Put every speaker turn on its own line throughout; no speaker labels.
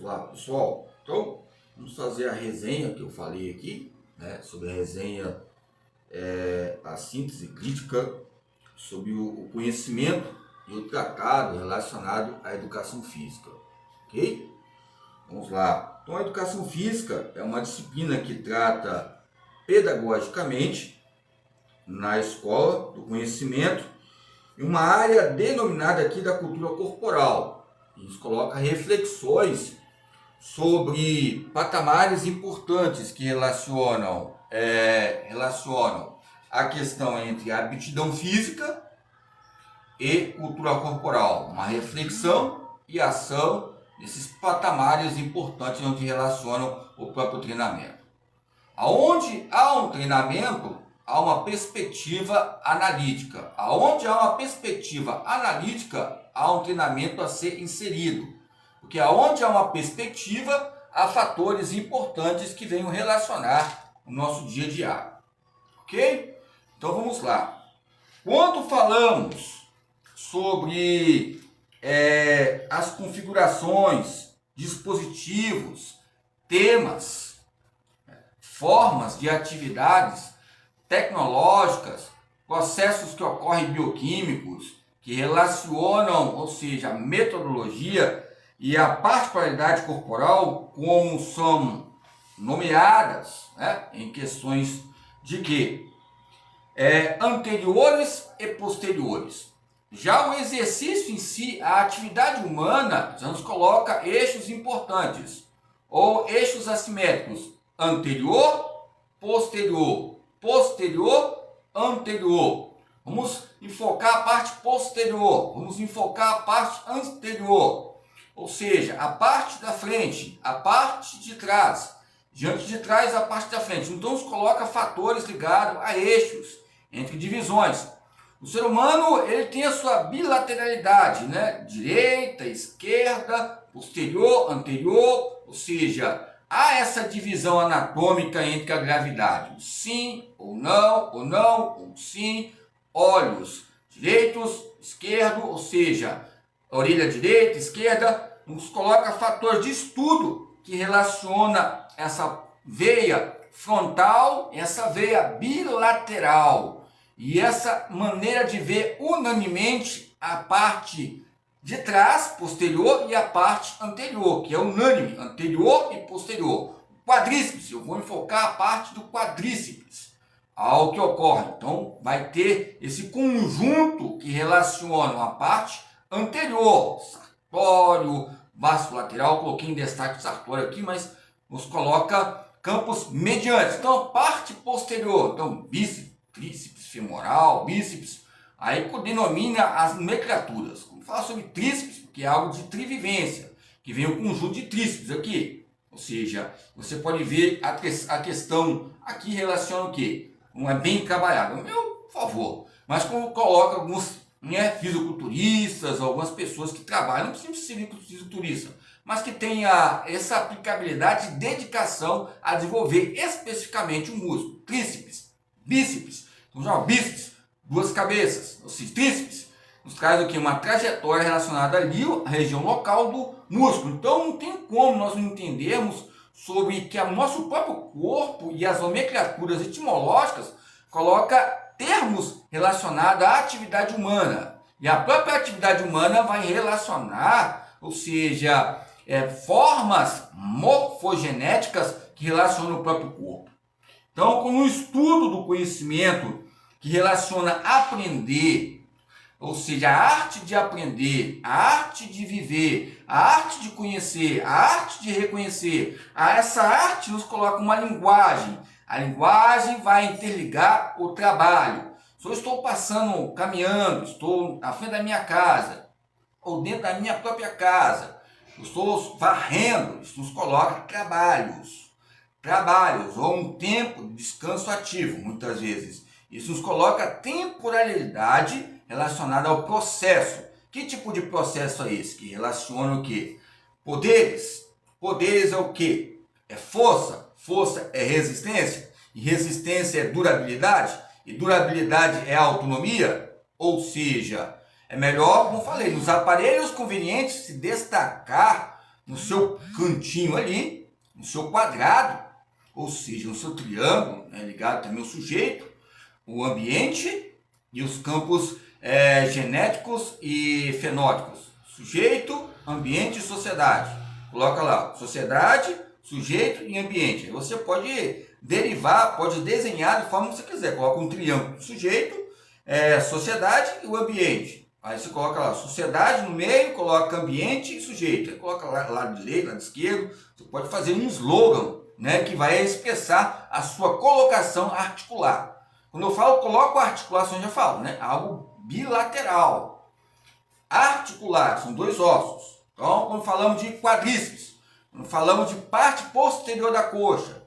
lá, pessoal. Então, vamos fazer a resenha que eu falei aqui, né, sobre a resenha, a síntese crítica sobre o conhecimento e o tratado relacionado à educação física, ok? Vamos lá. Então, a educação física é uma disciplina que trata pedagogicamente na escola do conhecimento e uma área denominada aqui da cultura corporal. Isso coloca reflexões sobre patamares importantes que relacionam a questão entre a aptidão física e cultura corporal. Uma reflexão e ação nesses patamares importantes onde relacionam o próprio treinamento. Aonde há um treinamento, há uma perspectiva analítica. Aonde há uma perspectiva analítica, há um treinamento a ser inserido. Porque aonde há uma perspectiva, há fatores importantes que venham relacionar o nosso dia a dia. Ok? Então vamos lá. Quando falamos sobre as configurações, dispositivos, temas, formas de atividades tecnológicas, processos que ocorrem bioquímicos, que relacionam, ou seja, a metodologia e a particularidade corporal, como são nomeadas, né, em questões de quê? Anteriores e posteriores. Já o exercício em si, a atividade humana, já nos coloca eixos importantes, ou eixos assimétricos, anterior, posterior, posterior, anterior. Vamos enfocar a parte posterior, vamos enfocar a parte anterior. Ou seja, a parte da frente, a parte de trás, diante de trás, a parte da frente. Então, nos coloca fatores ligados a eixos, entre divisões. O ser humano, ele tem a sua bilateralidade, né? Direita, esquerda, posterior, anterior, ou seja, há essa divisão anatômica entre a gravidade. Sim, ou não, ou sim, olhos direitos, esquerdo, ou seja, orelha direita, esquerda, nos coloca fatores de estudo que relaciona essa veia frontal e essa veia bilateral. E essa maneira de ver unanimemente a parte de trás, posterior, e a parte anterior, que é unânime, anterior e posterior. Quadríceps, eu vou enfocar a parte do quadríceps, ao que ocorre. Então, vai ter esse conjunto que relaciona a parte anterior, sartório, vasto lateral, coloquei em destaque o sartório aqui, mas nos coloca campos mediantes. Então, parte posterior, então bíceps, tríceps femoral, bíceps, aí denomina as nomenclaturas. Vamos falar sobre tríceps, porque é algo de trivivência, que vem o conjunto de tríceps aqui. Ou seja, você pode ver a questão aqui relaciona o quê? Não é bem trabalhado, meu favor, mas como coloca alguns fisiculturistas, algumas pessoas que trabalham, não precisa ser fisiculturista, mas que tenha essa aplicabilidade e dedicação a desenvolver especificamente o músculo. Tríceps, bíceps, então já bíceps, duas cabeças, ou seja, tríceps, nos traz o que? Uma trajetória relacionada ali à região local do músculo. Então não tem como nós não entendermos sobre que o nosso próprio corpo e as nomenclaturas etimológicas coloca termos relacionados à atividade humana. E a própria atividade humana vai relacionar, ou seja, formas morfogenéticas que relacionam o próprio corpo. Então, com o estudo do conhecimento que relaciona aprender, ou seja, a arte de aprender, a arte de viver, a arte de conhecer, a arte de reconhecer, essa arte nos coloca uma linguagem. A linguagem vai interligar o trabalho. Se eu estou passando, caminhando, estou na frente da minha casa, ou dentro da minha própria casa, eu estou varrendo, isso nos coloca trabalhos, ou um tempo de descanso ativo, muitas vezes. Isso nos coloca temporalidade relacionada ao processo. Que tipo de processo é esse? Que relaciona o quê? Poderes. Poderes é o quê? É força. Força é resistência. E resistência é durabilidade. E durabilidade é autonomia. Ou seja, é melhor, como falei, nos aparelhos convenientes se destacar no seu cantinho ali, no seu quadrado, ou seja, no seu triângulo, né, ligado também ao sujeito, o ambiente e os campos genéticos e fenóticos. Sujeito, ambiente e sociedade. Coloca lá, sociedade, sujeito e ambiente. Você pode derivar, pode desenhar de forma que você quiser. Coloca um triângulo, sujeito, sociedade e o ambiente. Aí você coloca lá, sociedade no meio, coloca ambiente e sujeito. Aí coloca lá, lado direito, lado esquerdo. Você pode fazer um slogan, né, que vai expressar a sua colocação articular. Quando eu falo coloco articulação, eu já falo, né, algo bilateral. Articular, são dois ossos. Então, quando falamos de quadríceps, quando falamos de parte posterior da coxa,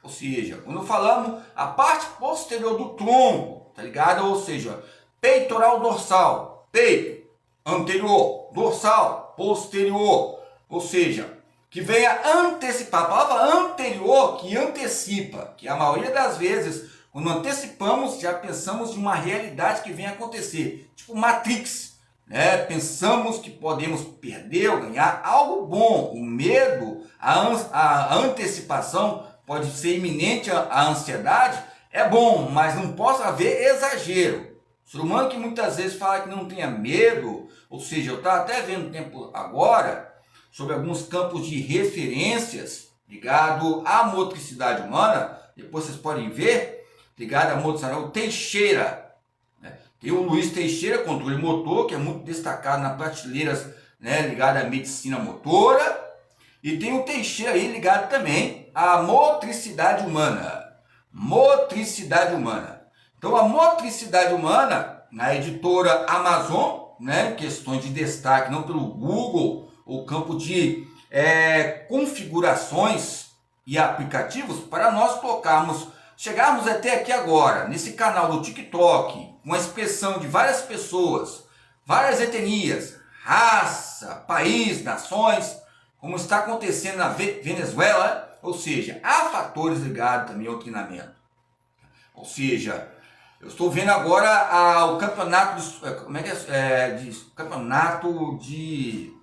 ou seja, quando falamos a parte posterior do tronco, tá ligado? Ou seja, peitoral dorsal, peito, anterior, dorsal, posterior, ou seja, que venha antecipar, a palavra anterior que antecipa, que a maioria das vezes, quando antecipamos, já pensamos em uma realidade que vem acontecer, tipo Matrix, né? Pensamos que podemos perder ou ganhar algo bom, o medo, a antecipação pode ser iminente, a ansiedade, é bom, mas não pode haver exagero. O ser humano que muitas vezes fala que não tenha medo, ou seja, eu estava até vendo tempo agora, sobre alguns campos de referências ligado à motricidade humana, depois vocês podem ver, ligado à motricidade, o Teixeira, né? Tem o Luiz Teixeira, controle motor, que é muito destacado nas prateleiras, né, ligado à medicina motora, e tem o Teixeira aí ligado também à motricidade humana. Motricidade humana. Então a motricidade humana, na editora Amazon, né, questões de destaque, não pelo Google, o campo de configurações e aplicativos, para nós colocarmos, chegarmos até aqui agora, nesse canal do TikTok, com a expressão de várias pessoas, várias etnias, raça, país, nações, como está acontecendo na Venezuela, ou seja, há fatores ligados também ao treinamento. Ou seja, eu estou vendo agora o campeonato campeonato de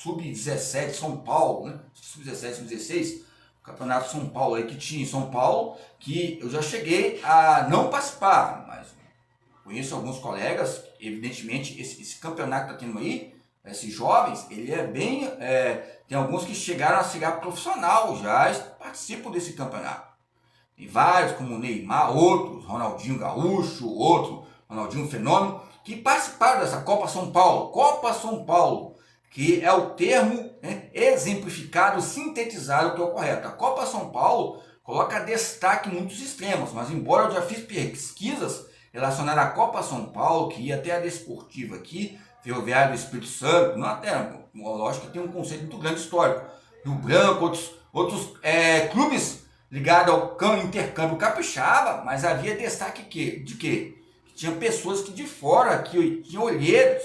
Sub-17 São Paulo, né? Sub-17, Sub-16, o Campeonato São Paulo aí que tinha em São Paulo, que eu já cheguei a não participar, mas conheço alguns colegas, evidentemente esse campeonato que está tendo aí, esses jovens, ele é bem, tem alguns que chegaram a chegar profissional, já participam desse campeonato. Tem vários, como o Neymar, outros, Ronaldinho Gaúcho, outro, Ronaldinho Fenômeno, que participaram dessa Copa São Paulo. Copa São Paulo, que é o termo, né, exemplificado, sintetizado, que é o correto. A Copa São Paulo coloca destaque em muitos extremos, mas embora eu já fiz pesquisas relacionadas à Copa São Paulo, que ia até a desportiva aqui, Ferroviária do Espírito Santo, não até, lógico que tem um conceito muito grande histórico, Rio Branco, outros clubes ligados ao intercâmbio capixaba, mas havia destaque de quê? Que tinha pessoas que de fora, que tinham olheiros,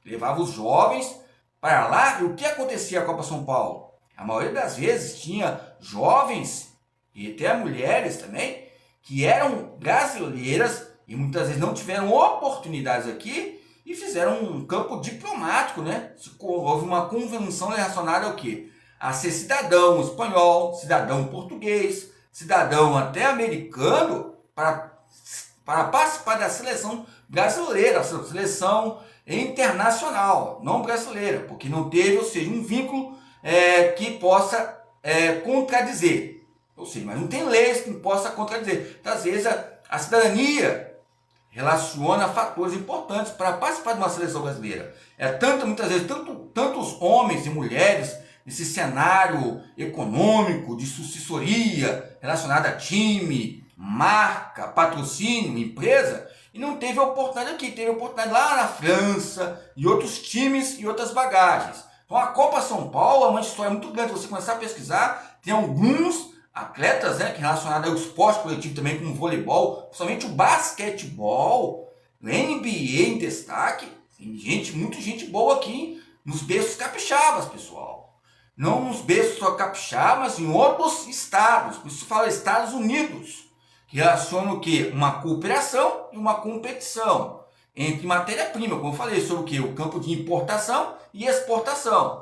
levavam os jovens para lá, e o que acontecia na Copa São Paulo? A maioria das vezes tinha jovens, e até mulheres também, que eram brasileiras, e muitas vezes não tiveram oportunidades aqui, e fizeram um campo diplomático, né? Houve uma convenção relacionada ao quê? A ser cidadão espanhol, cidadão português, cidadão até americano, para participar da seleção brasileira, a seleção internacional, não brasileira, porque não teve, ou seja, um vínculo que possa contradizer. Ou seja, mas não tem leis que possa contradizer. Então, às vezes, a cidadania relaciona fatores importantes para participar de uma seleção brasileira. Muitas vezes, tantos homens e mulheres nesse cenário econômico, de sucessoria, relacionado a time, marca, patrocínio, empresa, e não teve oportunidade aqui, teve oportunidade lá na França, e outros times e outras bagagens. Então a Copa São Paulo é uma história muito grande, você começar a pesquisar, tem alguns atletas, né, que relacionados ao esporte coletivo também, como o voleibol, principalmente o basquetebol, o NBA em destaque, tem muita gente boa aqui nos berços capixabas, pessoal. Não nos berços só capixabas, em outros estados, por isso fala Estados Unidos, que relaciona o quê? Uma cooperação e uma competição entre matéria-prima, como eu falei, sobre o quê? O campo de importação e exportação.